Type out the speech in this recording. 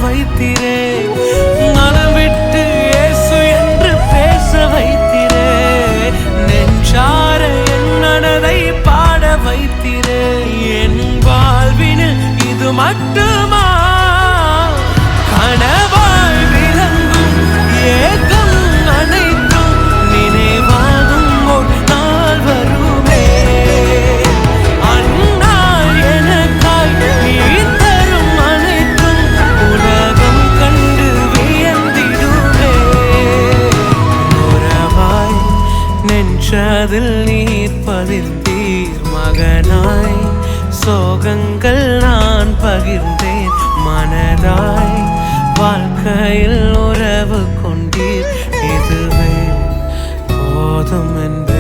வைத்திரே, மனம் விட்டு இயேசு என்று பேச வைத்திரே, நெஞ்சார என் மனதை பாட வைத்திரே. என் வாழ்வினில் இது மட்டுமா கனவாய் விளங்கும் ஏகம் அனைத்தும் நினைவாகும் ஒரு நாள் வருமே. அந்நாள் எனக்காய் நீ தரும் அனைத்தும் உலகம் கண்டு வியந்திடுமே. உறவாய் நெஞ்சதில் நீர் பதிர்ந்தீர், மகனாய் சோகங்கள் நான் பகிர்ந்தேன், மனதாய் வாழ்க்கையில் உறவு கொண்டீர், இதுவே போதும் என்று